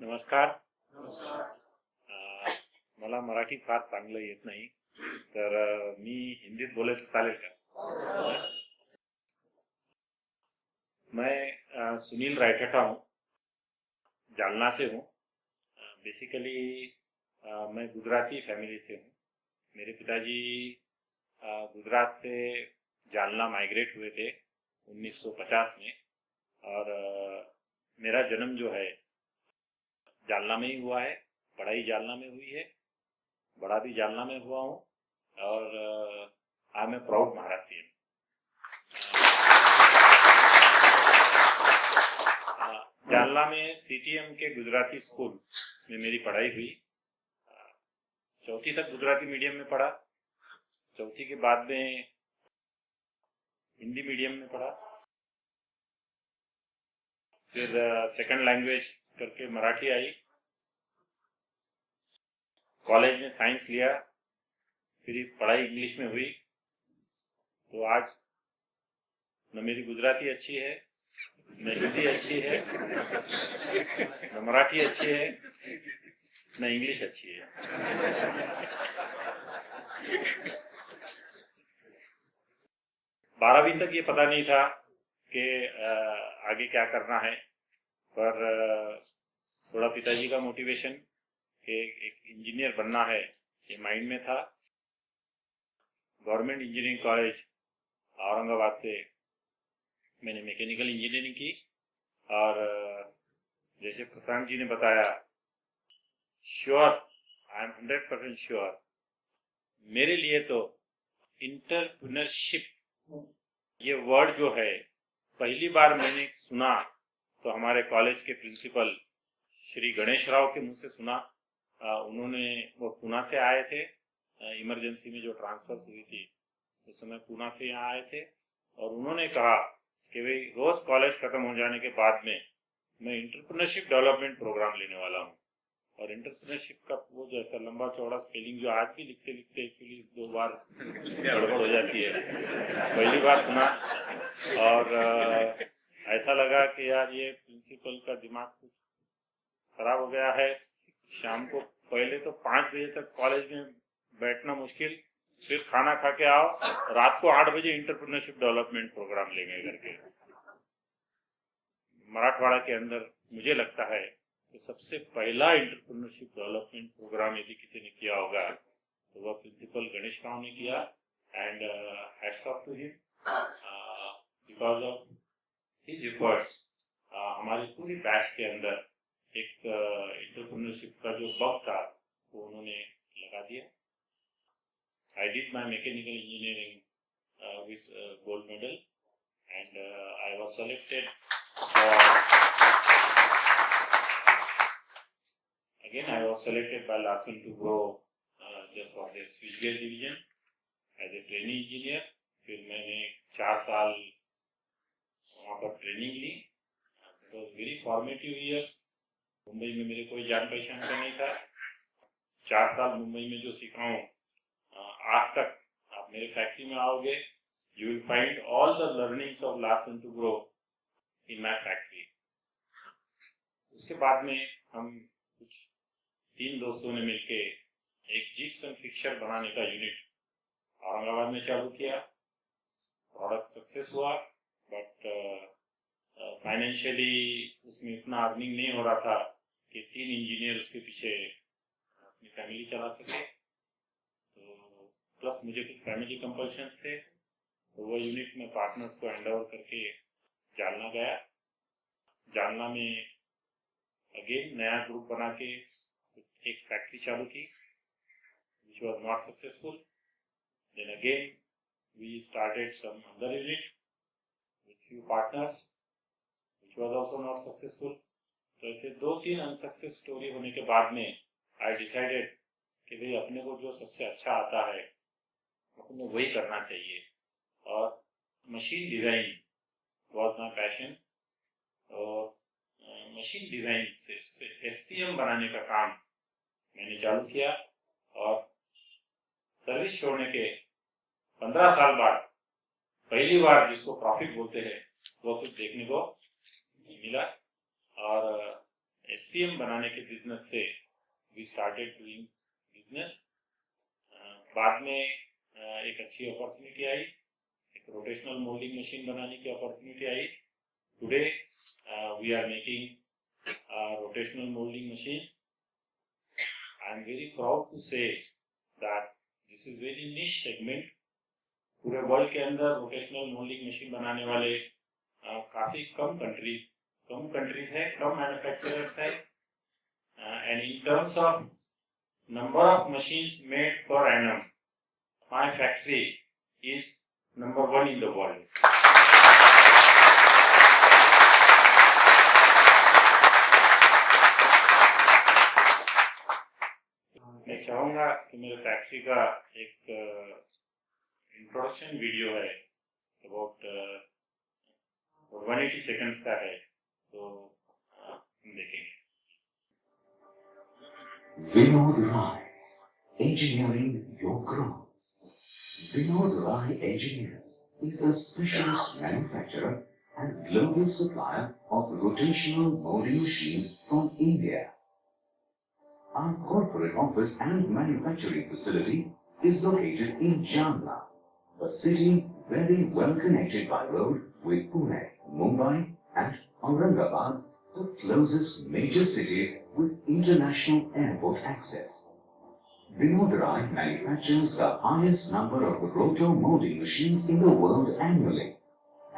नमस्कार. मला मराठी फार चांगलं येत नाही, तर मी हिंदीत बोलायचं चालेल का? मैं सुनील रायठटा हूँ, जालना से हूँ. बेसिकली मैं गुजराती फैमिली से हूँ. मेरे पिताजी गुजरात से जालना माइग्रेट हुए थे 1950 में, और मेरा जन्म जो है जालना में ही हुआ है. पढ़ाई जालना में हुई है, बड़ा भी जालना में हुआ हूँ, और I am a proud Maharashtrian. Jalna में सीटीएम के गुजराती स्कूल में मेरी पढ़ाई हुई. चौथी तक गुजराती मीडियम में पढ़ा. चौथी के बाद में हिंदी मीडियम में पढ़ा. फिर सेकंड लैंग्वेज करके मराठी आई. कॉलेज में साइंस लिया, फिर पढ़ाई इंग्लिश में हुई. तो आज न मेरी गुजराती अच्छी है, न हिंदी अच्छी है, न मराठी अच्छी है, न इंग्लिश अच्छी है. 12वीं तक ये पता नहीं था कि आगे क्या करना है, पर थोड़ा पिताजी का मोटिवेशन कि एक इंजीनियर बनना है ये माइंड में था. गवर्नमेंट इंजीनियरिंग कॉलेज औरंगाबाद से मैंने मैकेनिकल इंजीनियरिंग की. और जैसे प्रशांत जी ने बताया, श्योर, आई एम 100% श्योर, मेरे लिए तो इंटरप्रेन्योरशिप ये वर्ड जो है पहली बार मैंने सुना तो हमारे कॉलेज के प्रिंसिपल श्री गणेश राव के मुंह से सुना. उन्होंने, वो पूना से आए थे, इमरजेंसी में जो ट्रांसफर हुई थी उस समय पूना से यहाँ आए थे, और उन्होंने कहा कि भाई रोज कॉलेज खत्म हो जाने के बाद में मैं इंटरप्रेन्योरशिप डेवलपमेंट प्रोग्राम लेने वाला हूँ. और इंटरप्रेन्योरशिप का वो जो ऐसा लंबा चौड़ा स्पेलिंग जो आज भी लिखते लिखते एक्चुअली 2 बार गड़बड़ हो जाती है. पहली बार सुना और ऐसा लगा कि यार ये प्रिंसिपल का दिमाग कुछ खराब हो गया है. शाम को पहले तो 5 बजे तक कॉलेज में बैठना मुश्किल, फिर खाना खा के आओ, रात को 8 बजे इंटरप्रेन्योरशिप डेवलपमेंट प्रोग्राम लेंगे करके. मराठवाड़ा के अंदर मुझे लगता है कि सबसे पहला इंटरप्रेन्योरशिप डेवलपमेंट प्रोग्राम यदि किसी ने किया होगा तो वह प्रिंसिपल गणेश राव ने किया. And hats off to him, because of his efforts हमारी पूरी बैच के अंदर एक इंटरप्रेन्योरशिप का जो बग था वो उन्होंने लगा दिया. I did my mechanical engineering with gold medal, and I was selected for, again I was selected by Larsen to grow for their switchgear division as a trainee engineer. फिर मैंने 4 साल वहाँ पर ट्रेनिंग ली. It was very formative years. Mumbai में मेरे कोई जान पहचान का नहीं था. 4 साल मुंबई में जो सीखा हूँ, आज तक आप मेरे फैक्ट्री में आओगे, you will find all the learnings of Larsen to grow in my factory. उसके बाद में हम कुछ 3 दोस्तों ने मिलके एक जिग्स एंड फिक्सचर बनाने का यूनिट औरंगाबाद में चालू किया. प्रोडक्ट सक्सेस हुआ, बट फाइनेंशियली उसमें इतना अर्निंग नहीं हो रहा था कि 3 इंजीनियर उसके पीछे अपनी फैमिली चला सके. प्लस मुझे कुछ फैमिली कंपल्शंस थे, तो वो यूनिट में पार्टनर्स को हैंड ओवर करके जालना गया. जालना में अगेन नया ग्रुप बना के एक फैक्ट्री चालू की, which was not successful. Then again we started some other unit with few partners, which was also not successful. तो ऐसे 2-3 अनसक्सेस स्टोरी होने के बाद में I decided कि भाई अपने को जो सबसे अच्छा आता है अपने वही करना चाहिए. और machine design was my passion, और मशीन डिज़ाइन से एसपीएम बनाने का काम मैंने चालू किया. और सर्विस छोड़ने के 15 साल बाद पहली बार जिसको प्रॉफिट बोलते हैं वो कुछ देखने को मिला. और STM बनाने के बिजनेस से वी स्टार्टेड डूइंग बिजनेस। बाद में एक अच्छी अपॉर्चुनिटी आई, एक रोटेशनल मोल्डिंग मशीन बनाने की अपॉर्चुनिटी आई। Today we are making rotational moulding machines. I am very proud to say that this is very niche segment. पूरे वर्ल्ड के अंदर रोटेशनल मोल्डिंग मशीन बनाने वाले काफी कम कंट्रीज है, कम मैन्युफैक्चरर्स है। And in terms of number of machines made per annum, my factory is number 1 in the world. मैं चाहूँगा कि मेरे फैक्ट्री का एक इंट्रोडक्शन वीडियो है, अबाउट 180 सेकंड्स का है, तो हम देखेंगे। Vinod Rai, engineering your growth. Vinod Rai Engineers is a specialist manufacturer and global supplier of rotational molding machines from India. Our corporate office and manufacturing facility is located in Jamna, a city very well connected by road with Pune, Mumbai and Aurangabad, the closest major cities with international airport access. Vinod Rai manufactures the highest number of roto-molding machines in the world annually,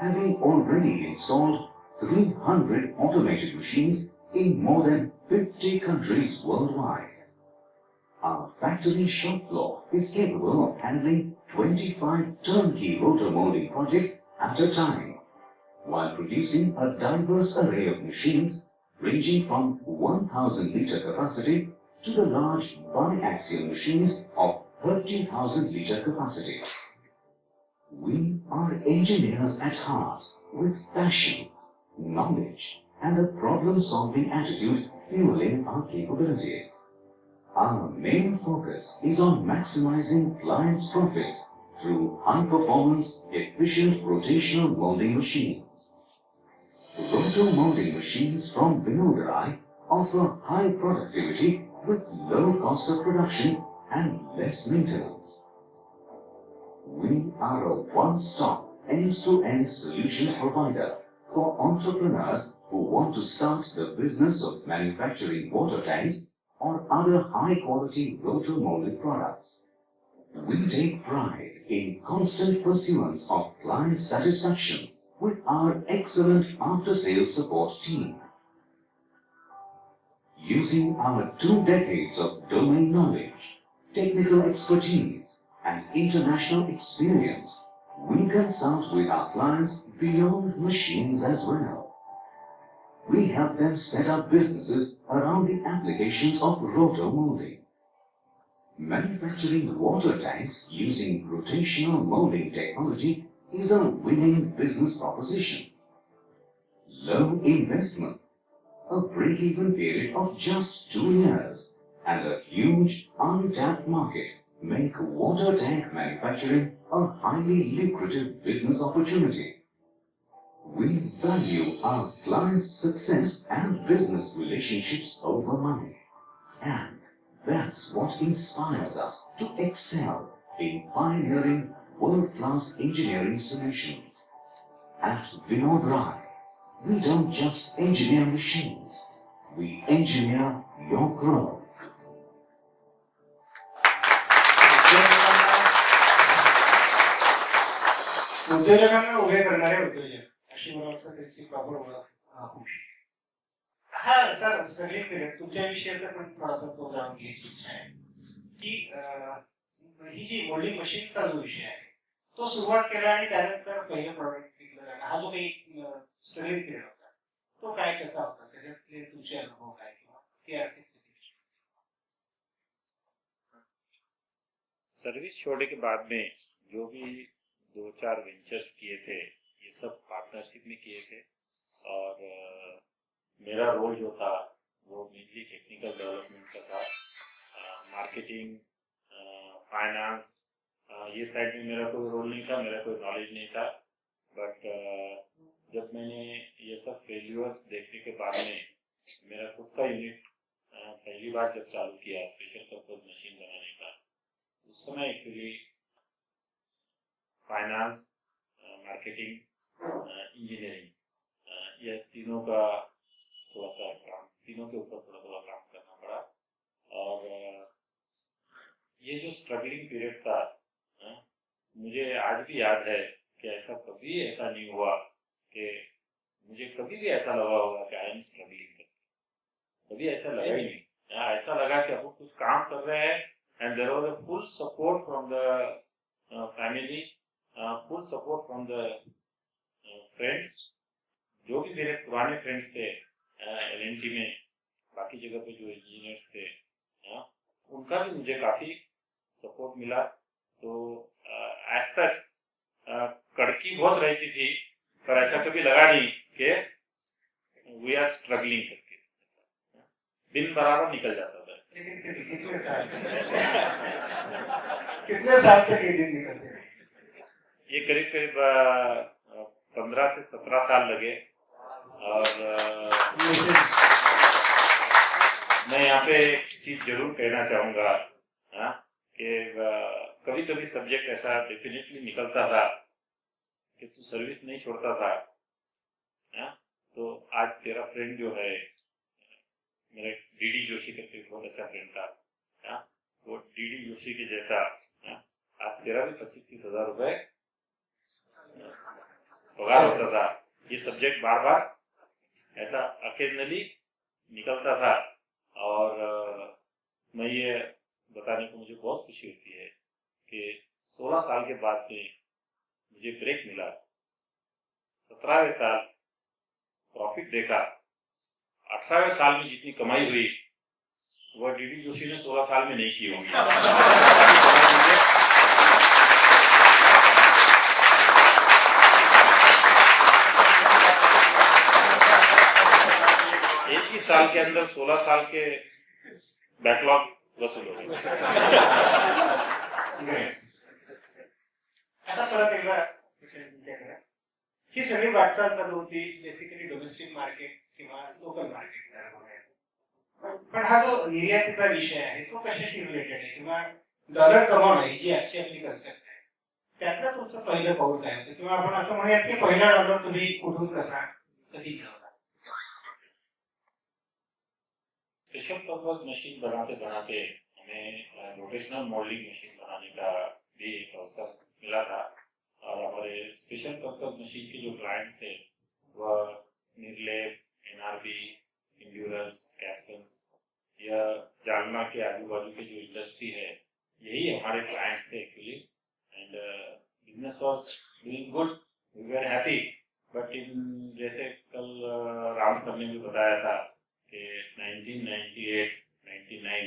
having already installed 300 automated machines in more than 50 countries worldwide. Our factory shop floor is capable of handling 25 turnkey roto-molding projects at a time, while producing a diverse array of machines ranging from 1,000 litre capacity to the large biaxial machines of 30,000 litre capacity. We are engineers at heart with passion, knowledge and a problem-solving attitude fueling our capabilities. Our main focus is on maximizing clients' profits through high-performance, efficient rotational molding machines. Roto-molding machines from Vinod Rai offer high productivity with low cost of production and less maintenance. We are a one-stop, end-to-end solutions provider for entrepreneurs who want to start the business of manufacturing water tanks or other high-quality roto-molded products. We take pride in constant pursuance of client satisfaction with our excellent after-sales support team. Using our 2 decades of domain knowledge, technical expertise, and international experience, we consult with our clients beyond machines as well. We help them set up businesses around the applications of roto-molding. Manufacturing water tanks using rotational molding technology is a winning business proposition. Low investment, a break-even period of just 2 years, and a huge untapped market make water tank manufacturing a highly lucrative business opportunity. We value our clients' success and business relationships over money, and that's what inspires us to excel in pioneering world-class engineering solutions. At Vinod Rai, we don't just engineer machines, we engineer your growth. उद्योजकांना उभे करणारे उद्योजक अशी मला वाटतं त्याची proper ओळख. हा सर स्ट्रगलिंग पिरियड तुमच्या विषयाचा पण थोडासा प्रोग्राम घ्यायची इच्छा आहे की ही जी मोल्डिंग मशीनचा जो विषय आहे तो सुरुवात केला आणि त्यानंतर पहिलं प्रॉडक्ट विकलं जाणं हा जो काही स्ट्रगलिंग पिरियड होता तो काय कसा होता, त्याच्यातले तुमचे अनुभव काय किंवा ती आर्थिक स्थिती? सर्विस छोड़ने के बाद में जो भी 2-4 वेंचर्स किए थे ये सब पार्टनरशिप में किए थे, और मेरा रोल जो था वो मेनली टेक्निकल डेवलपमेंट का था। मार्केटिंग, फाइनेंस, ये साइड में मेरा कोई रोल नहीं था, मेरा कोई नॉलेज नहीं था। बट जब मैंने ये सब फेल्यूर्स देखने के बाद में मेरा खुद का यूनिट पहली बार जब चालू किया स्पेशल पर्पज मशीन बनाने का, उस समय एक्चुअली फाइनेंस, मार्केटिंग, इंजीनियरिंग, यह तीनों का थोड़ा सा काम, तीनों के ऊपर थोड़ा थोड़ा काम करना पड़ा। और ये जो स्ट्रगलिंग पीरियड था, मुझे आज भी याद है कि ऐसा कभी ऐसा नहीं हुआ कि मुझे कभी भी ऐसा लगा होगा कि आई एम स्ट्रगलिंग, कभी ऐसा लगा ही नहीं। ऐसा लगा कि अब कुछ काम कर रहे हैं and there was a full support from the family, full support from the friends, जो भी मेरे पुराने फ्रेंड्स थे LNT में, बाकी जगह पे जो इंजीनियर्स थे, उनका भी मुझे काफी सपोर्ट मिला। तो एज सच कड़की बहुत रहती थी, पर ऐसा कभी लगा नहीं कि वी आर स्ट्रगलिंग करके, दिन बराबर निकल जाता था। लेकिन कितने साल तक ये दिन निकलते हैं? ये करीब करीब 15 से 17 साल लगे। और मैं यहाँ पे एक चीज जरूर कहना चाहूंगा कि कभी कभी सब्जेक्ट ऐसा डेफिनेटली निकलता था कि तू सर्विस नहीं छोड़ता था। तो आज तेरा फ्रेंड जो है, मेरा DD जोशी करके बहुत अच्छा फ्रेंड था, वो DD जोशी के जैसा आज तेरा भी 25-30 हजार रुपए पगार होता था। ये सब्जेक्ट बार बार ऐसा अकेजनली निकलता था। और मैं ये बताने को मुझे बहुत खुशी होती है कि 16 साल के बाद में मुझे ब्रेक मिला, 17वें साल प्रॉफिट देखा, 18वें साल में जितनी कमाई हुई वह DD जोशी ने 16 साल में नहीं की होंगी। एक ही साल के अंदर 16 साल के बैकलॉग वसूल हो गए। आता परत एकदा ही सगळी वाटचाल चालू होती बेसिकली डोमेस्टिक मार्केट किंवा लोकल मार्केट, पण हा जो निर्यातीचा विषय आहे तो कशाशी रिलेटेड आहे किंवा डॉलर कमावणे जी आजची आपली कन्सेप्ट आहे त्यातलं तुमचं पहिलं पाऊल काय होतं, किंवा आपण असं म्हणूयात की पहिला डॉलर तुम्ही कुठून कसा कधी मिळवला? स्पेशल पर्पज मशीन बनाते बनाते हमें रोटेशनल मोल्डिंग मशीन बनाने का भी एक अवसर मिला था। और हमारे स्पेशल पर्पज मशीन के जो क्लाइंट थे वह निर्लेप, NRB, इंड्योरेंस, कैप्सन्स, या जालना के आजू बाजू के जो इंडस्ट्री है, यही हमारे क्लाइंट थे actually. And business was doing good, we were happy. But in जैसे कल राम सर ने भी बताया था कि 1998-99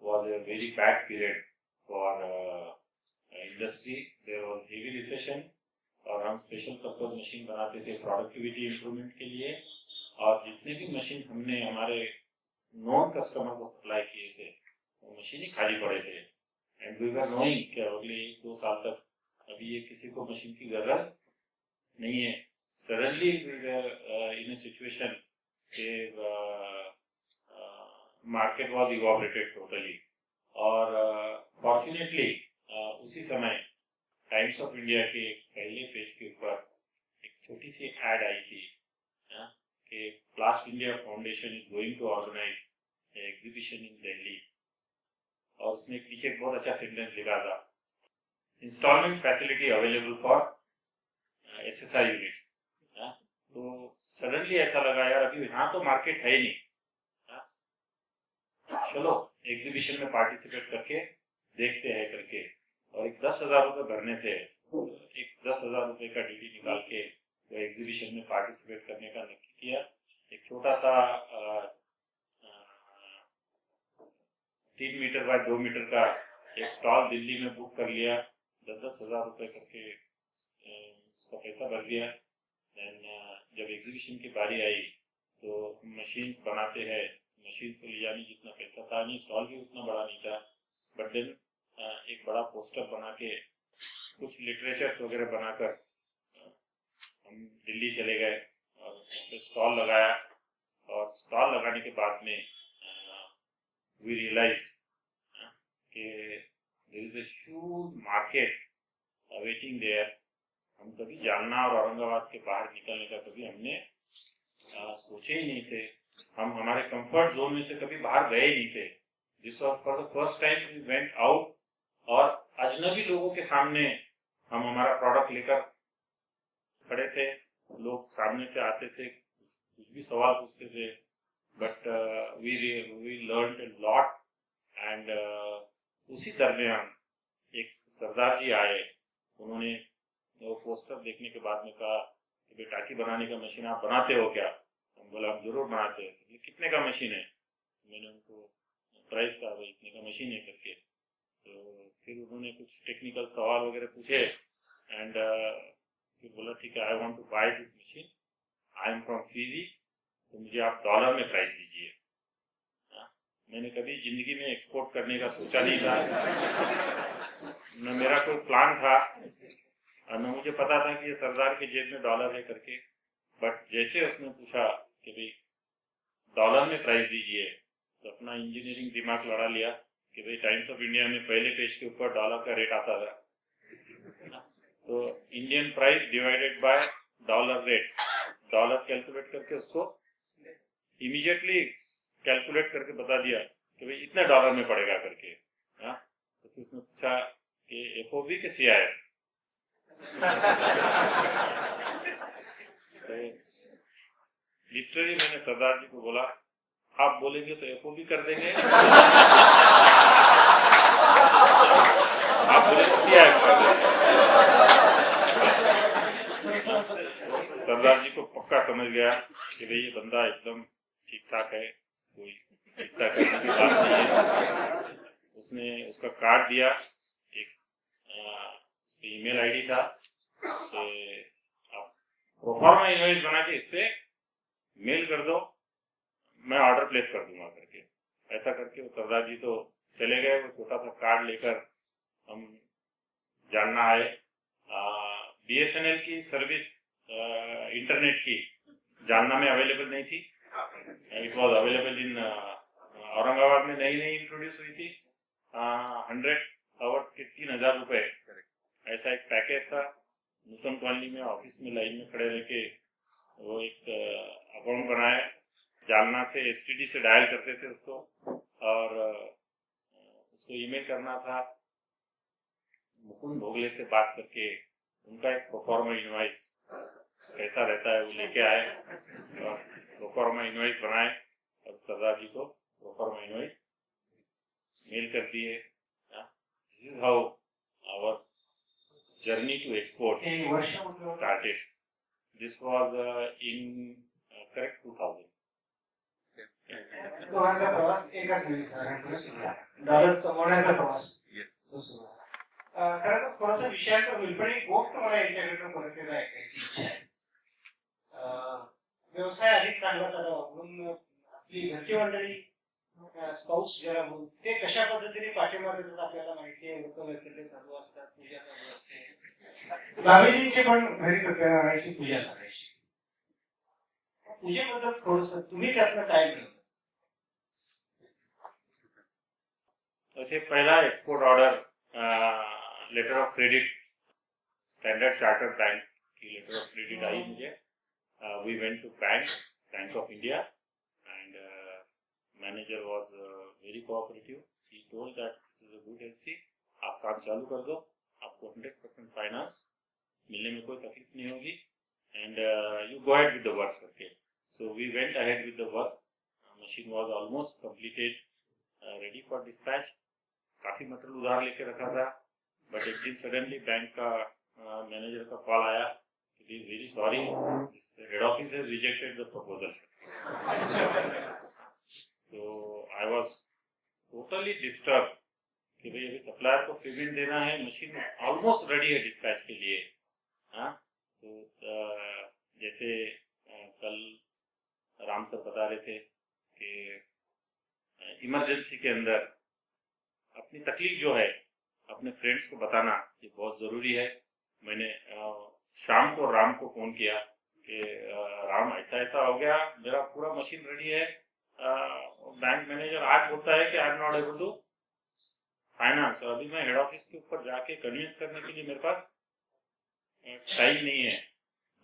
was a very bad period for industry. There was heavy recession और हम स्पेशल पर्पज मशीन बनाते थे प्रोडक्टिविटी इंप्रूवमेंट के लिए। और जितने भी मशीन हमने हमारे नॉन कस्टमर को सप्लाई किए थे वो मशीन ही खाली पड़े थे। एंड वी वर नोइंग कि अगले 1-2 साल तक अभी ये किसी को मशीन की जरूरत नहीं है। Suddenly we were in a situation कि मार्केट वॉज इवॉपरेटेड टोटली। और फॉर्चुनेटली उसी समय टाइम्स ऑफ इंडिया के पहले पेज के ऊपर एक छोटी सी एड आई थी कि Plast India Foundation is going to organise exhibition in Delhi. और उसमें पीछे एक बहुत अच्छा सेंटेंस लिखा था, instalment facility available for SSI units. तो सडनली ऐसा लगा यार अभी यहाँ तो मार्केट है ही नहीं, चलो एग्जीबिशन में पार्टिसिपेट करके देखते हैं करके। और एक 10,000 रुपये भरने थे, एक 10,000 रुपये का DD निकाल के वो एग्जीबिशन में पार्टिसिपेट करने का नक्की किया। एक छोटा सा 3 मीटर बाय 2 मीटर का एक स्टॉल दिल्ली में बुक कर लिया, 10,000 रुपये करके उसका पैसा भर दिया। देन जब एग्जीबिशन की बारी आई तो मशीन बनाते हैं, मशीन को ले जाने जितना पैसा था नहीं, स्टॉल भी उतना बड़ा नहीं था। बट देन एक बड़ा पोस्टर बना के कुछ लिटरेचर्स वगैरह बनाकर हम दिल्ली चले गए और स्टॉल लगाया। और स्टॉल लगाने के बाद में we realise that there is a huge market awaiting there. हम कभी जालना और औरंगाबाद के बाहर निकलने का कभी हमने सोचे ही नहीं थे। हम हमारे कंफर्ट जोन में से कभी बाहर गए नहीं थे। This was for the first time we went out और अजनबी लोगों के सामने हम हमारा प्रोडक्ट लेकर खड़े थे। लोग सामने से आते थे, कुछ भी सवाल पूछते थे, but we learned a lot. And उसी दरमियान एक सरदार जी आए, उन्होंने वो पोस्टर देखने के बाद में कहा कि भाई टाकी बनाने का मशीन आप बनाते हो क्या? हम बोला हम जरूर बनाते हैं। तो कितने का मशीन है? मैंने उनको प्राइस कहा भाई इतने का मशीन है करके। तो फिर उन्होंने कुछ टेक्निकल सवाल वगैरह पूछे एंड फिर बोला ठीक है, I want to buy this machine, I am from Fiji, तो मुझे आप डॉलर में प्राइस दीजिए। मैंने कभी जिंदगी में एक्सपोर्ट करने का सोचा नहीं था, न मेरा कोई प्लान था, और न मुझे पता था कि ये सरदार के जेब में डॉलर है करके। बट जैसे उसने पूछा कि भाई डॉलर में प्राइस दीजिए, तो अपना इंजीनियरिंग दिमाग लड़ा लिया कि भाई टाइम्स ऑफ इंडिया में पहले पेज के ऊपर डॉलर का रेट आता था, तो Indian price divided by dollar rate, dollar calculate करके उसको इमीडिएटली कैलकुलेट करके बता दिया कि भाई इतने डॉलर में पड़ेगा करके। तो फिर उसने पूछा कि एफओबी के सीआईएफ। तो लिटरली मैंने सरदार जी को बोला आप बोलेंगे तो एफओबी कर देंगे, आप बोलेंगे सीआईएफ कर देंगे। सरदार जी को पक्का समझ गया कि भाई ये बंदा एकदम ठीक ठाक है, कोई चिंता करने की बात नहीं है। उसने उसका कार्ड दिया, एक उसकी ईमेल आईडी था कि आप प्रोफार्मा इनवॉइस बना के इस पे मेल कर दो, मैं ऑर्डर प्लेस कर दूंगा करके। ऐसा करके वो सरदार जी तो चले गए। वो छोटा सा कार्ड लेकर हम जानना आए। बीएसएनएल की सर्विस इंटरनेट की जालना में अवेलेबल नहीं थी। It was available in Aurangabad में नई इंट्रोड्यूस हुई थी। 100 आवर्स के 3000 रुपए, ऐसा एक पैकेज था। नूतन कॉलोनी में ऑफिस में लाइन में खड़े रह के वो एक अकाउंट बनाए, जालना से एसटीडी से डायल करते थे उसको, और उसको ईमेल करना था। मुकुंद भोगले से बात करके उनका एक प्रोफार्मा इनवॉइस कैसा रहता है वो लेके आए और प्रोफार्मा इनवॉइस बनाए और सरदार जी को प्रोफार्मा इनवॉइस मेल कर दिए। This is how our journey to export started. This was in correct 2000. तो हमारा प्रवास एकच मिनिट झाला, डॉलर कमवण्याचा प्रवास. Yes. तो सुरू झाला. खरं तर थोडासा विषयाचा होईल, पण एक गोष्ट मला यांच्याकडे परत ऐकायची इच्छा आहे. व्यवसाय अधिक चांगला करावा म्हणून आपली घरची मंडळी स्पाउस ज्याला म्हणून ते कशा पद्धतीने पाठिंबा देतात आपल्याला माहिती आहे. लोक वेगवेगळे चालू असतात, पूजा चालू असते. बाबेजींचे पण घरी सत्यनारायणाची पूजा करायची. पूजेबद्दल थोडंसं तुम्ही त्यातनं काय मिळवलं? वैसे पहला export order letter of credit, Standard Chartered bank की लेटर ऑफ क्रेडिट आई मुझे. We went to Bank of India, and manager was very cooperative. He told that this is a good LC, आप काम चालू कर दो, आपको 100% फाइनेंस मिलने में कोई तकलीफ नहीं होगी, and you go ahead with the work करके. So we went ahead with the work. Machine was almost completed, ready for dispatch. काफी मटेरियल उधार लेके रखा था, बट एक दिन सडनली बैंक का मैनेजर का कॉल आया कि he is very sorry, head office has rejected the proposal. So I was totally disturbed कि भाई अभी सप्लायर को पेमेंट देना है, मशीन ऑलमोस्ट रेडी है डिस्पैच के लिए. तो जैसे कल राम सर बता रहे थे कि इमरजेंसी के अंदर अपनी तकलीफ जो है अपने फ्रेंड्स को बताना ये बहुत ज़रूरी है. मैंने शाम को राम को फ़ोन किया कि राम ऐसा ऐसा हो गया, मेरा पूरा मशीन रेडी है। बैंक मैनेजर आज बोलता है कि I am not able to finance, और अभी मैं हेड ऑफिस के ऊपर जाके कन्विंस करने के लिए मेरे पास टाइम नहीं है।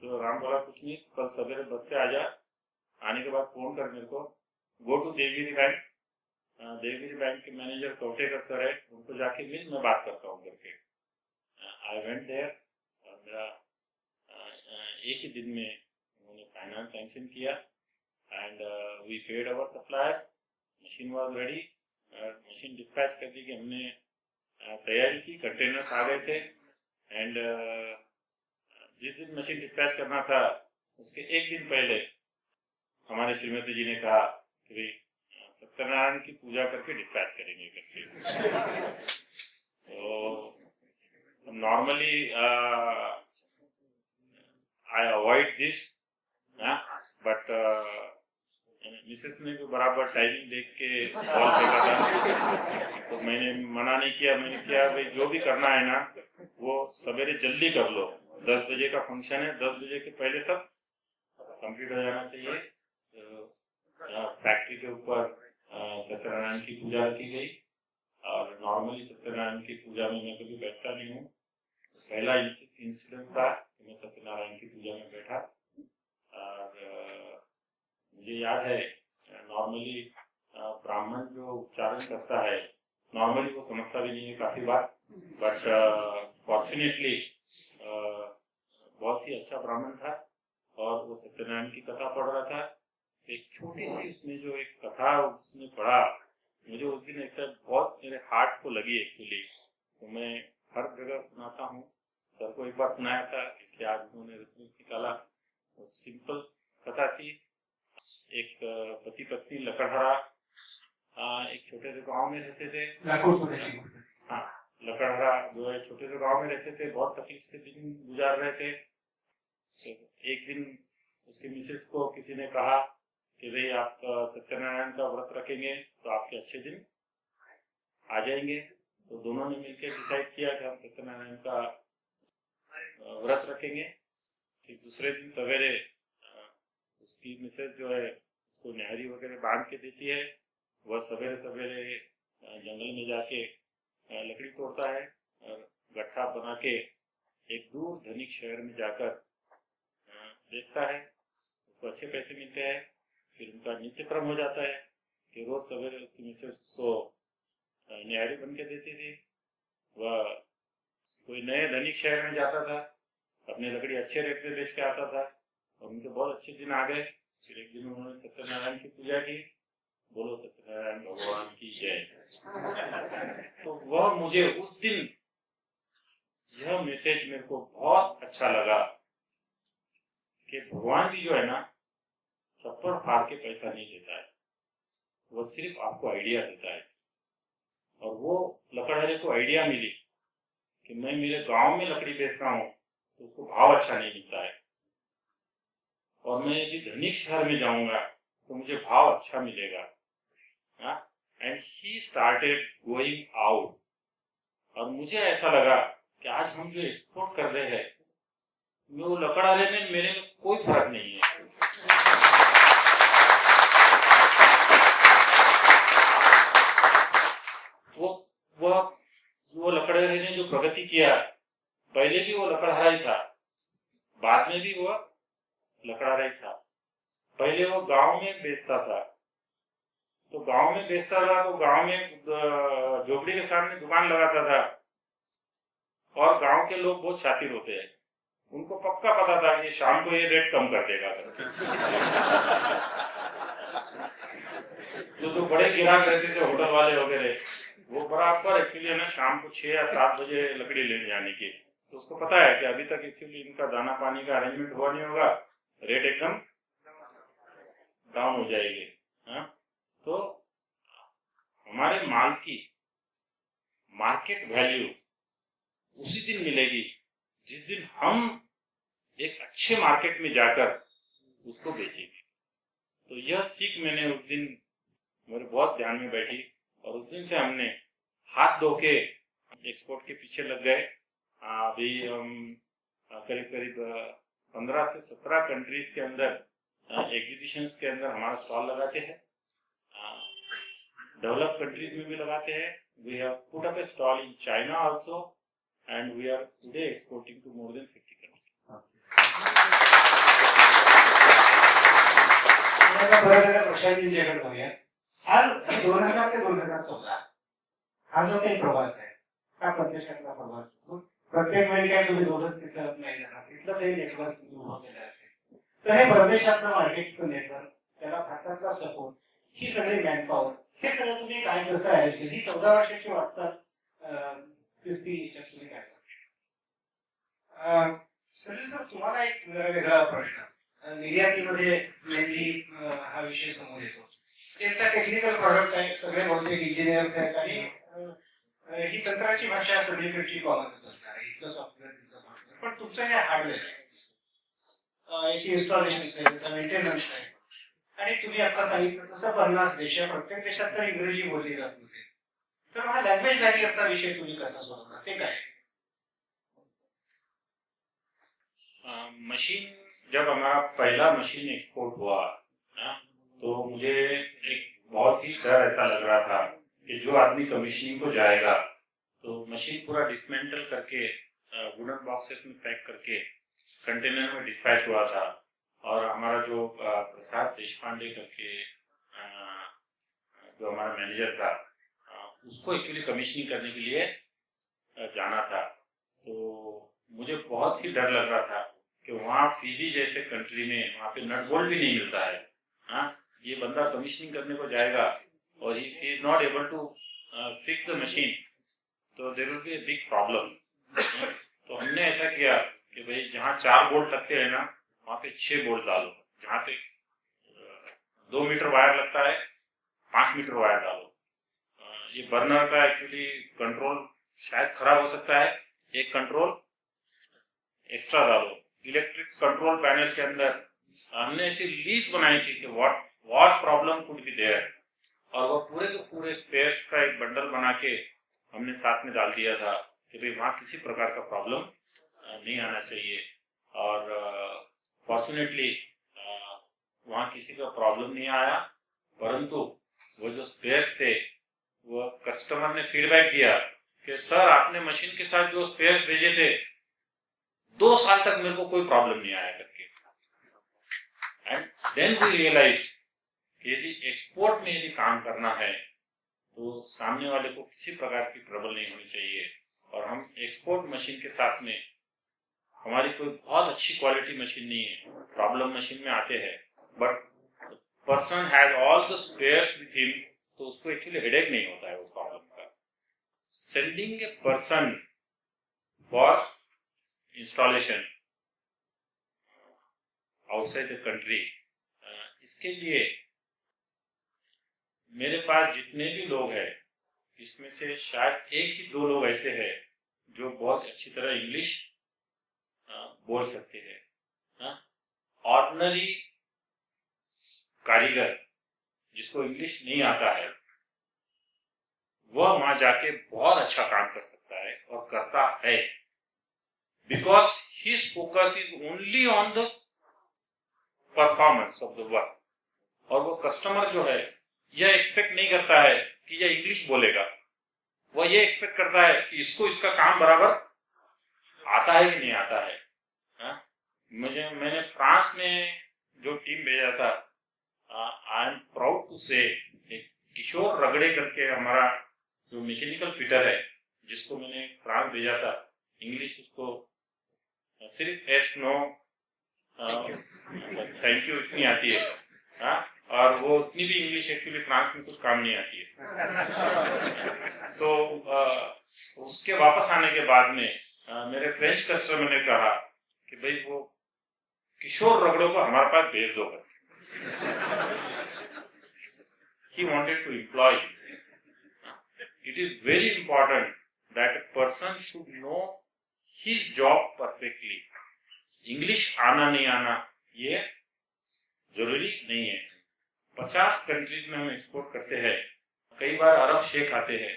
तो राम बोला कुछ नहीं, कल सवेरे बस से आ जा, आने के बाद फोन कर मेरे को, go to Devgiri bank, Devgiri bank के मैनेजर कोटेकर सर है, उनको जाके मिल, मैं बात करता हूँ करके। आई वेंट देयर, और मेरा एक ही दिन में उन्होंने फाइनेंस सैंक्शन किया and we paid our suppliers, machine was ready, machine dispatch करने की हमने तैयारी की, कंटेनर्स आ गए थे एंड जिस दिन मशीन डिस्पैच करना था उसके एक दिन पहले हमारे श्रीमती जी ने कहा कि भाई सत्यनारायण की पूजा करके डिस्पैच करेंगे करके। तो normally I avoid this, but Mrs ने भी बराबर टाइमिंग देख के कॉल फेंका था, तो मैंने मना नहीं किया। मैंने किया भाई जो भी करना है ना वो सवेरे जल्दी कर लो, 10 बजे का फंक्शन है, 10 बजे के पहले सब कंप्लीट हो जाना चाहिए। फैक्ट्री के ऊपर सत्यनारायण की पूजा रखी गई, और नॉर्मली सत्यनारायण की पूजा में मैं कभी बैठता नहीं हूँ। पहला इंसिडेंट था कि मैं सत्यनारायण की पूजा में बैठा, और मुझे याद है नॉर्मली ब्राह्मण जो उच्चारण करता है नॉर्मली वो समझता भी नहीं है काफी बार, बट फॉर्चुनेटली बहुत ही अच्छा ब्राह्मण था, और वो सत्यनारायण की कथा पढ़ रहा था। एक छोटी सी उसमें जो एक कथा उसने पढ़ा, मुझे उस दिन ऐसा बहुत मेरे हार्ट को लगी एक्चुअली, तो मैं हर जगह सुनाता हूँ। सर को एक बार सुनाया था, इसलिए आज उन्होंने रेफरेंस निकाला। वो सिंपल कथा थी। एक पति पत्नी लकड़हरा एक छोटे से गांव में रहते थे। हाँ, लकड़हरा जो है छोटे से गांव में रहते थे, बहुत तकलीफ से दिन गुजार रहे थे। तो एक दिन उसके मिसेस को किसी ने कहा कि भाई आप सत्यनारायण का व्रत रखेंगे तो आपके अच्छे दिन आ जाएंगे। तो दोनों ने मिलकर डिसाइड किया कि हम सत्यनारायण का व्रत रखेंगे। फिर दूसरे दिन सवेरे उसकी मिसेस जो है उसको न्यारी वगैरह बांध के देती है। वह सवेरे सवेरे जंगल में जाके लकड़ी तोड़ता है और गट्ठा बना के एक दूर धनिक शहर में जाकर बेचता है। उसको अच्छे पैसे मिलते हैं। फिर उनका नित्य क्रम हो जाता है कि रोज सवेरे उसकी मिसेस उसको न्यारी बन के देती थी। वह कोई नए धनिक शहर में जाता था, अपनी लकड़ी अच्छे रेट में बेच के आता था, और उनके बहुत अच्छे दिन आ गए। फिर एक दिन उन्होंने सत्यनारायण की पूजा की। बोलो सत्यनारायण भगवान की जय। तो वह मुझे उस दिन यह मैसेज मेरे को बहुत अच्छा लगा कि भगवान भी जो है ना चप्पल फाड़ के पैसा नहीं देता है, वो सिर्फ आपको आइडिया देता है। और वो लकड़हारे को आइडिया मिली कि मैं मेरे गांव में लकड़ी बेच रहा हूँ तो उसको भाव अच्छा नहीं मिलता है, और मैं यदि धनिक शहर में जाऊंगा तो मुझे भाव अच्छा मिलेगा। And he started going out. और मुझे ऐसा लगा कि आज हम जो एक्सपोर्ट कर रहे हैं वो लकड़हारे में मेरे में कोई फर्क नहीं है। वो लकड़हारे ने जो प्रगति किया, पहले भी वो लकड़हारा ही था, बाद में भी वो लकड़हारा ही था। पहले वो गांव में बेचता था, तो गांव में बेचता था तो गांव में झोपड़ी के सामने दुकान लगाता था, और गांव के लोग बहुत शातिर होते हैं, उनको पक्का पता था कि शाम को ये रेट कम कर देगा। तो जो बड़े ग्राहक रहते थे होटल वाले वगैरह, वो बराबर एक्चुअली ना शाम को 6 या 7 बजे लकड़ी लेने जाने की, तो उसको पता है कि अभी तक एक्चुअली इनका दाना पानी का अरेंजमेंट हुआ नहीं होगा, रेट एकदम डाउन हो जाएगी। तो हमारे माल की मार्केट वैल्यू उसी दिन मिलेगी जिस दिन हम एक अच्छे मार्केट में जाकर उसको बेचेंगे। तो यह सीख मैंने उस दिन मेरे बहुत ध्यान में बैठी, और उस दिन से हमने हाथ धो के एक्सपोर्ट के पीछे लग गए। अभी हम करीब करीब 15 से 17 कंट्रीज के अंदर एग्जीबिशंस के अंदर हमारा स्टॉल लगाते हैं। डेवलप कंट्रीज में भी लगाते हैं। We have put up a stall in China also and we are today exporting to more than 50 countries. Prashant करूया। आज 2000 ते 2014 हा जो काही प्रवास आहे हा परदेशातला प्रवास प्रत्येक वेळी काय तुम्ही दोघंच तिथं नाही जाणार, तिथलं काही नेटवर्क तुम्ही उभं केलं असेल तर हे परदेशातलं मार्केटचं नेटवर्क, त्याला भारतातला सपोर्ट, ही सगळी मॅनपॉवर, हे सगळं तुम्ही काय कसं आहे ही 14 वर्षाची वाटतात तुम्ही काय सर तुम्हाला एक जरा वेगळा प्रश्न, निर्यातीमध्ये मेनली हा विषय समोर येतो। त्यांचा टेक्निकल प्रॉडक्ट आहे, सगळे बहुतेक इंजिनियर्स आहेत आणि ही तंत्राची भाषा सगळीकडची कॉमनच असणार आहे, इथलं सॉफ्टवेअर तिथलं सॉफ्टवेअर, पण तुमचं हे हार्डवेअर आहे, याची इन्स्टॉलेशन आहे, त्याचा मेंटेनन्स आहे, आणि तुम्ही आता सांगितलं तसं 50 देश, प्रत्येक देशात तर इंग्रजी बोलली जात नसेल, तर हा लँग्वेज बॅरियरचा विषय तुम्ही कसा सोडवता, ते काय? मशीन, जब हमारा पहला मशीन एक्सपोर्ट हुआ ना, तो मुझे एक बहुत ही डर ऐसा लग रहा था कि जो आदमी कमीशनिंग को जाएगा तो मशीन पूरा डिसमेंटल करके वुडन बॉक्सेस में पैक करके कंटेनर में डिस्पैच हुआ था। और हमारा जो प्रसाद देशपांडे करके जो हमारा मैनेजर था, उसको एक्चुअली कमीशनिंग करने के लिए जाना था। तो मुझे बहुत ही डर लग रहा था कि वहाँ फिजी जैसे कंट्री में वहाँ पे नट बोल्ट भी नहीं मिलता है। हाँ, ये बंदा कमीशनिंग करने को जाएगा और he is not able to fix the machine, तो there will be a big problem. तो हमने ऐसा किया कि भाई जहाँ 4 बोल्ट लगते हैं ना, वहाँ पे 6 बोल्ट डालो, जहाँ पे 2 मीटर वायर लगता है 5 मीटर वायर डालो। ये बर्नर का एक्चुअली कंट्रोल शायद खराब हो सकता है, एक कंट्रोल एक्स्ट्रा डालो। इलेक्ट्रिक कंट्रोल पैनल के अंदर हमने ऐसी लिस्ट बनाई थी कि what problem could be there, और वो पूरे के पूरे स्पेयर्स का एक बंडल बना के हमने साथ में डाल दिया था कि भाई वहाँ किसी प्रकार का प्रॉब्लम नहीं आना चाहिए। और फॉर्चुनेटली वहाँ किसी का प्रॉब्लम नहीं आया, परंतु वो जो स्पेयर्स थे वो कस्टमर ने फीडबैक दिया कि सर आपने मशीन के साथ जो स्पेयर्स भेजे थे 2 साल तक मेरे को कोई प्रॉब्लम नहीं आया करके। एंड देन वी रियलाइज यदि एक्सपोर्ट में यदि काम करना है तो सामने वाले को किसी प्रकार की ट्रबल नहीं होनी चाहिए। और हम एक्सपोर्ट मशीन के साथ में हमारी कोई बहुत अच्छी क्वालिटी मशीन नहीं है, प्रॉब्लम मशीन में आते हैं, but person has all the spares with him, तो उसको एक्चुअली हेडेक नहीं होता है उस प्रॉब्लम का। Sending a person for installation outside the country, इसके लिए मेरे पास जितने भी लोग हैं इसमें से शायद 1 ही 2 लोग ऐसे हैं जो बहुत अच्छी तरह इंग्लिश बोल सकते हैं। ऑर्डिनरी कारीगर जिसको इंग्लिश नहीं आता है वह वहां जाके बहुत अच्छा काम कर सकता है और करता है, because his focus is only on the performance of the work. और वो कस्टमर जो है यह एक्सपेक्ट नहीं करता है कि यह इंग्लिश बोलेगा, वह ये एक्सपेक्ट करता है कि इसको इसका काम बराबर आता है कि नहीं आता है। मैंने फ्रांस में जो टीम भेजा था, आई एम प्राउड टू से किशोर रगड़े करके हमारा जो मैकेनिकल फिटर है जिसको मैंने फ्रांस भेजा था, इंग्लिश उसको सिर्फ एस नो थैंक यू इतनी आती है। और वो उतनी भी इंग्लिश एक्चुअली फ्रांस में कुछ काम नहीं आती है। तो उसके वापस आने के बाद में मेरे फ्रेंच कस्टमर ने कहा कि भाई वो किशोर रगड़ों को हमारे पास भेज दो। He wanted to employ. It is very important that a person should know his job perfectly. English आना नहीं आना ये जरूरी नहीं है। 50 कंट्रीज में हम एक्सपोर्ट करते हैं। कई बार अरब शेख आते हैं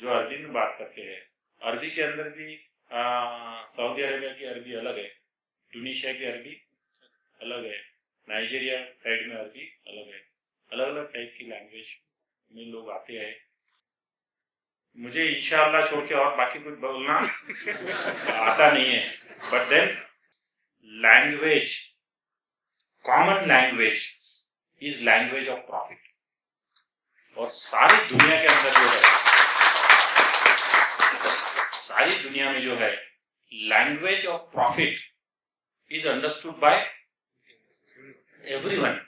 जो अरबी में बात करते हैं। अरबी के अंदर भी सऊदी अरेबिया की अरबी अलग है, ट्यूनीशिया की अरबी अलग है, नाइजीरिया साइड में अरबी अलग है, अलग अलग टाइप की लैंग्वेज में लोग आते हैं। मुझे इंशाअल्लाह छोड़ के और बाकी कुछ बोलना आता नहीं है, but then language, common language is language of profit. और सारी दुनिया के अंदर जो है, सारी दुनिया में जो है, language of profit is understood by everyone.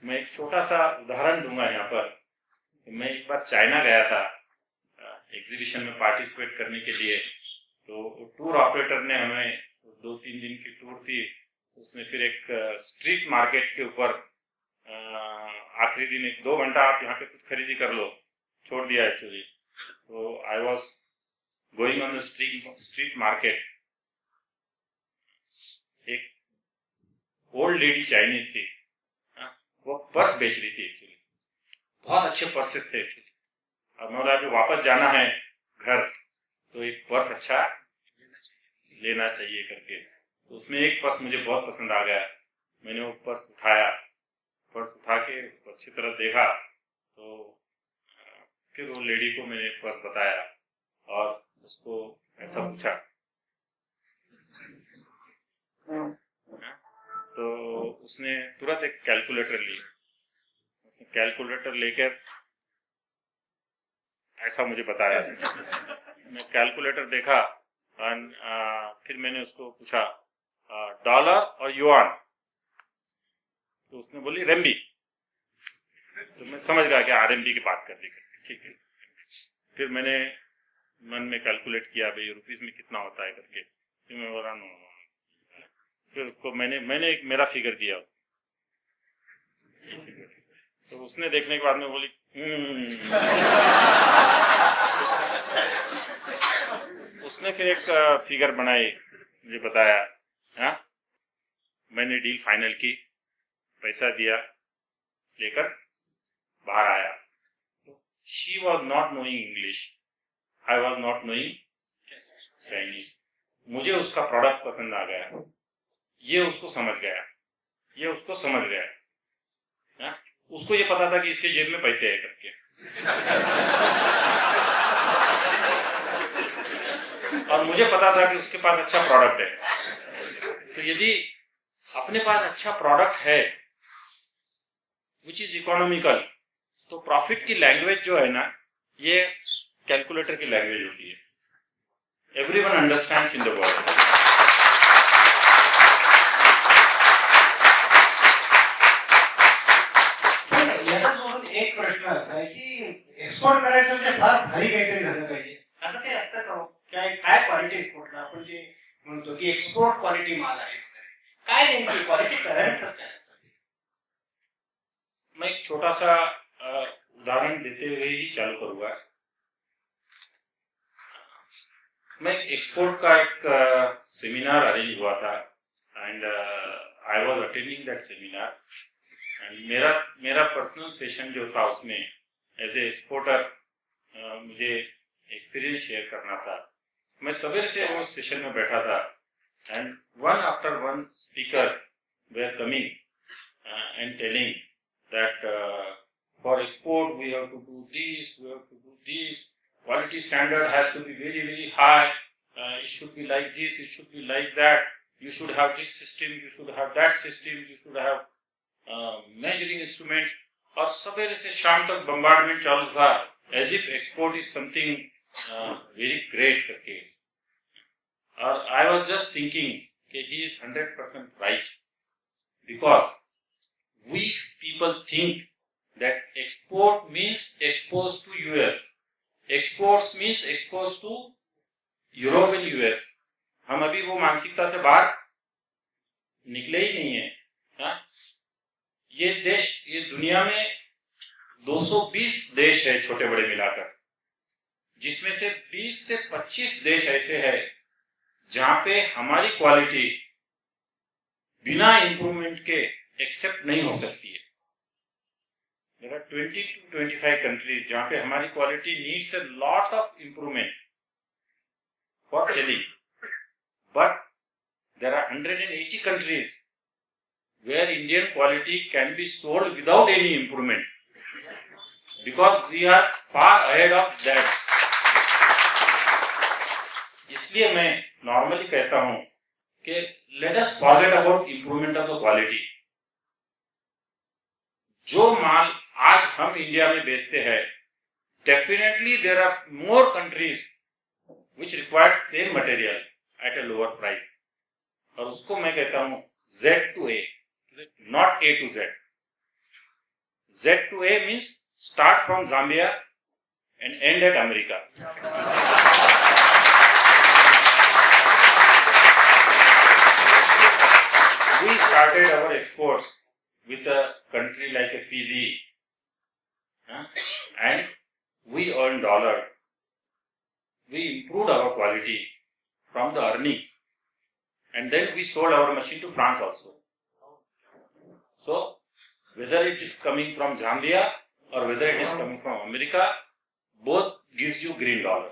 मैं एक छोटा सा उदाहरण दूंगा यहाँ पर। मैं एक बार चाइना गया था एग्जीबिशन में पार्टिसिपेट करने के लिए, तो टूर ऑपरेटर ने हमें 2-3 दिन की टूर थी, उसने फिर एक स्ट्रीट मार्केट के ऊपर आखिरी दिन 1-2 घंटा आप यहाँ पे कुछ खरीदी कर लो छोड़ दिया एक्चुअली। तो I was going on the street market, एक ओल्ड लेडी चाइनीज थी, वो पर्स बेच रही थी एक्चुअली, बहुत अच्छे पर्सेस थे एक्चुअली। अब मैं बोला कि वापस जाना है घर तो एक पर्स अच्छा लेना चाहिए करके, तो उसमें एक पर्स मुझे बहुत पसंद आ गया। मैंने वो पर्स उठाया, पर्स उठा के उसको अच्छी तरह देखा, तो फिर वो लेडी को मैंने पर्स बताया और उसको ऐसा पूछा, तो उसने तुरंत एक कैलकुलेटर ली, उसने कैलकुलेटर लेकर ऐसा मुझे बताया। मैं कैलकुलेटर देखा और फिर मैंने उसको पूछा डॉलर और युआन, तो उसने बोली रेम्बी। तो मैं समझ गया कि आरएमबी की बात कर रही है, ठीक है। फिर मैंने मन में कैलकुलेट किया भाई रुपीस में कितना होता है करके, फिर मैं बोला नो, फिर उसको मैंने एक मेरा फिगर दिया उसको, तो उसने देखने के बाद में बोली उसने फिर एक फिगर बनाई, मुझे बताया, हाँ मैंने डील फाइनल की, पैसा दिया, लेकर बाहर आया। She was not knowing English, I was not knowing Chinese. मुझे उसका प्रोडक्ट पसंद आ गया, ये उसको समझ गया, ये उसको समझ गया, हाँ? उसको ये पता था कि इसके जेब में पैसे है करके और मुझे पता था कि उसके पास अच्छा प्रोडक्ट है। तो यदि अपने पास अच्छा प्रोडक्ट है विच इज इकोनॉमिकल, तो प्रॉफिट की लैंग्वेज जो है ना, ये कैलकुलेटर की लैंग्वेज होती है। Everyone understands in the world. एक प्रश्न असा आहे की एक्सपोर्ट करायचं म्हणजे फार भारी काहीतरी झालं पाहिजे, असं काही असतं का? काय क्वालिटी एक्सपोर्टला आपण जे म्हणतो की एक्सपोर्ट क्वालिटी माल आहे, काय नेमकी क्वालिटी पॅरामीटर्स काय असतात? मैं एक छोटा सा उदाहरण देते हुए ही चालू करूंगा। मैं एक्सपोर्ट का एक सेमिनार अरेंज हुआ था and I was attending that seminar and मेरा पर्सनल सेशन जो था उसमें एज ए एक्सपोर्टर मुझे एक्सपीरियंस शेयर करना था। मैं सवेरे से वो सेशन में बैठा था and one after one speaker were coming and telling that for export we have to do this, we have to do this, quality standard has to be very very high, it should be like this, it should be like that, you should have this system, you should have that system, you should have measuring instrument। और सवेरे से शाम तक bombardment चालू था as if export is something very great करके। और I was just thinking कि he is 100% right, because we people think that export means exposed to US, exports means exposed to Europe and US। हम अभी वो मानसिकता से बाहर निकले ही नहीं है, हाँ? ये देश, ये दुनिया में 220 देश है छोटे बड़े मिलाकर, जिसमें से 20 से 25 देश ऐसे हैं जहां पे हमारी क्वालिटी बिना इंप्रूवमेंट के एक्सेप्ट नहीं हो सकती है। There are 20 to 25 countries जहाँ पे हमारी quality needs a lot of improvement for selling, but there are 180 countries where Indian quality can be sold without any improvement, because we are far ahead of that. इसलिए मैं normally कहता हूं कि let us forget about improvement of the quality. जो माल आज हम India में बेचते हैं, definitely there are more countries which require same material at a lower price. और उसको मैं कहता हूं Z to A, not A to Z. Z to A means start from Zambia and end at America. We started our exports with a country like a Fiji, and we earned dollar. We improved our quality from the earnings, and then we sold our machine to France also. So, whether it is coming from Zambia or whether it is coming from America, both gives you green dollar.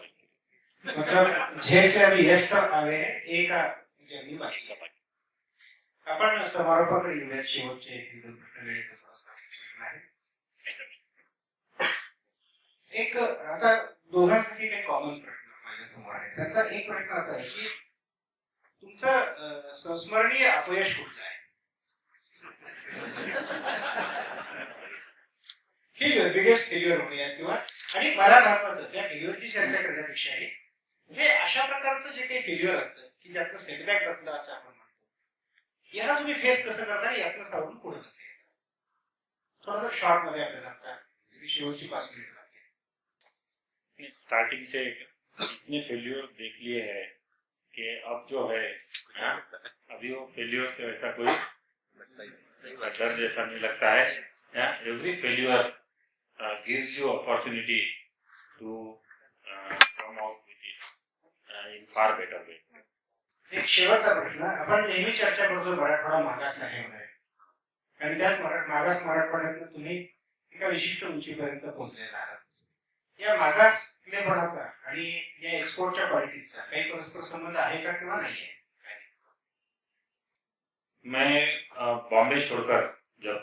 मतलब जैसे अभी यश तर आवे एक journey बाकी का बाकी आपण समारोपाकडे येऊया शेवटचे एक दोन प्रश्न आहे. एक आता दोघांसाठी काही कॉमन प्रश्न माझ्या समोर आहे. त्यातला एक प्रश्न असा आहे की तुमचं संस्मरणीय अपयश कुठलं आहे? फेल्युअर, बिगेस्ट फेल्युअर म्हणूया किंवा आणि मला महत्वाचं त्या फेल्युअरची चर्चा करण्यापेक्षा आहे हे अशा प्रकारचं जे काही फेल्युअर असतं की ज्यातनं सेटबॅक असलं असं आपण म्हणतो, याला तुम्ही फेस कसं करता आणि यातनं सावरून पुढे कसं येतं? थोडंसं शॉर्ट मध्ये आपल्याला आता शेवटची 5 मिनिट लागते. स्टार्टिंग से इतने फेल्यूर देख लिए हैं कि अब जो है अभी वो फेल्यूर से वैसा कोई डर जैसा नहीं लगता है. Every failure gives you opportunity to come out with it in far better way. एक शेवटचा प्रश्न, आपण नेहमी चर्चा करतो मराठवाडा मागास आहे आणि त्याच मागास मराठवाड्यातून तुम्ही एका विशिष्ट उंचीपर्यंत पोहोचलेला आहात. या मागासलेपणाचा आणि या एक्सपोर्टच्या क्वालिटीचा काही परस्पर संबंध आहे का किंवा नाही आहे? मैं बॉम्बे छोड़कर जब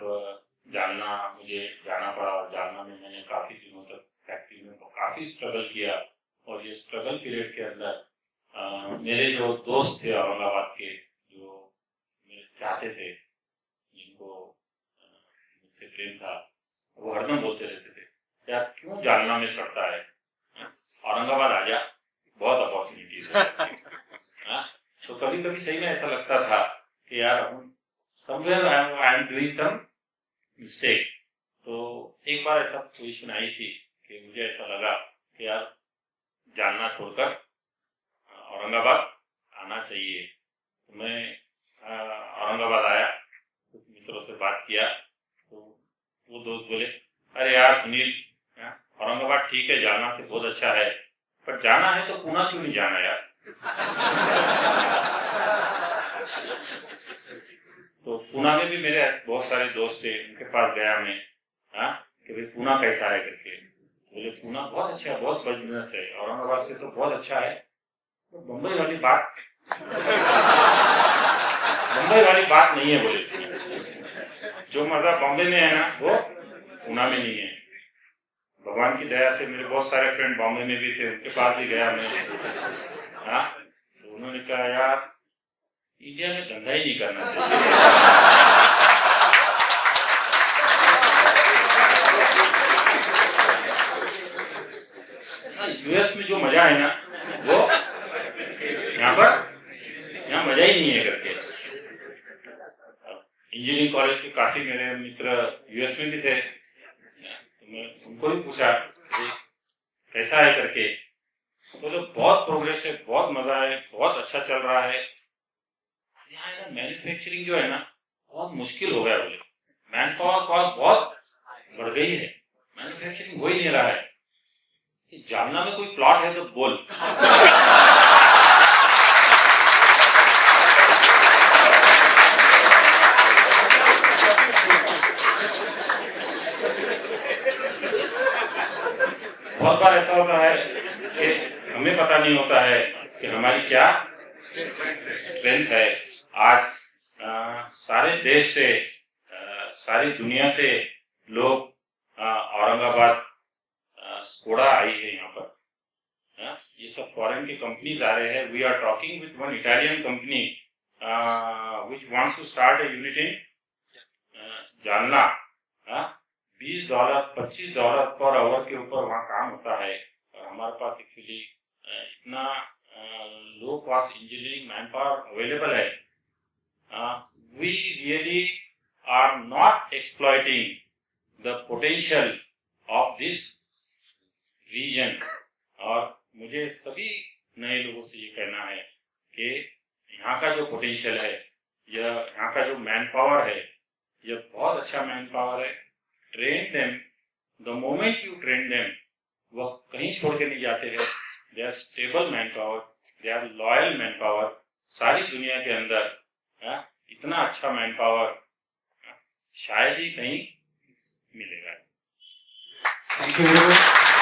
जालना मुझे जाना पड़ा, और जालना में मैंने काफी दिनों तक फैक्ट्री में काफी स्ट्रगल किया, और ये स्ट्रगल पीरियड के अंदर मेरे जो दोस्त थे औरंगाबाद के, जो मेरे चाहते थे, जिनको मुझसे प्रेम था, वो हरदम बोलते रहते थे यार क्यों जालना में सड़ता है, औरंगाबाद आ जा, बहुत अपॉर्चुनिटीज है. तो कभी कभी सही में ऐसा लगता था कि यार हम somewhere I am doing some mistake. तो एक बार ऐसा पोजीशन आई थी कि मुझे ऐसा लगा कि यार जालना छोड़कर औरंगाबाद आना चाहिए. तो मैं औरंगाबाद आया, कुछ मित्रों से बात किया, तो वो दोस्त बोले अरे यार सुनील, औरंगाबाद ठीक है, जाना से बहुत अच्छा है, पर जाना है तो पुणे क्यों नहीं जाना यार. तो पुणे में भी मेरे बहुत सारे दोस्त थे, उनके पास गया मैं कि भाई पुणे कैसा है करके. बोले पुणे बहुत अच्छा है, बहुत बिजनेस है, औरंगाबाद से तो बहुत अच्छा है. तो बम्बई वाली बात नहीं है बोले इसमें. जो मजा बॉम्बे में है ना वो पुणे में नहीं है. भगवान की दया से मेरे बहुत सारे फ्रेंड बॉम्बे में भी थे, उनके पास भी गया मैं. तो उन्होंने कहा यार इंडिया में धंधा ही नहीं करना चाहिए. यूएस में जो मजा है ना वो यहाँ मजा ही नहीं है करके. इंजीनियरिंग कॉलेज के काफी मेरे मित्र यूएस में भी थे, तो मैं उनको भी पूछा कैसा है करके. तो बहुत प्रोग्रेस है, बहुत मजा है, बहुत अच्छा चल रहा है. यहाँ ना मैन्युफैक्चरिंग जो है ना बहुत मुश्किल हो गया. बोले मैन पावर कॉस्ट बहुत बढ़ गई है, मैन्युफैक्चरिंग हो ही नहीं रहा है. जालना में कोई प्लॉट है तो बोल. बहुत बार ऐसा होता है कि हमें पता नहीं होता है कि हमारी क्या स्ट्रेंथ है। आज सारे देश से सारी दुनिया से लोग औरंगाबाद स्कोडा आई है यहाँ पर। ये सब फॉरेन की कंपनीज आ रहे हैं। We are talking with one Italian company which wants to start a unit in Jalna. $20 $25 per hour के ऊपर वहाँ काम होता है। और हमारे पास एक्चुअली इतना low cost engineering manpower available है। We really are not exploiting the potential of this region. और मुझे सभी नए लोगों से ये कहना है कि यहाँ का जो पोटेंशियल है, यह यहाँ का जो मैन पावर है, यह बहुत अच्छा मैन पावर है। Train them, the moment you train them, वह कहीं छोड़ के नहीं जाते हैं। They are stable manpower, they are loyal manpower. सारी दुनिया के अंदर इतना अच्छा मैन पावर शायद ही कहीं मिलेगा। Thank you.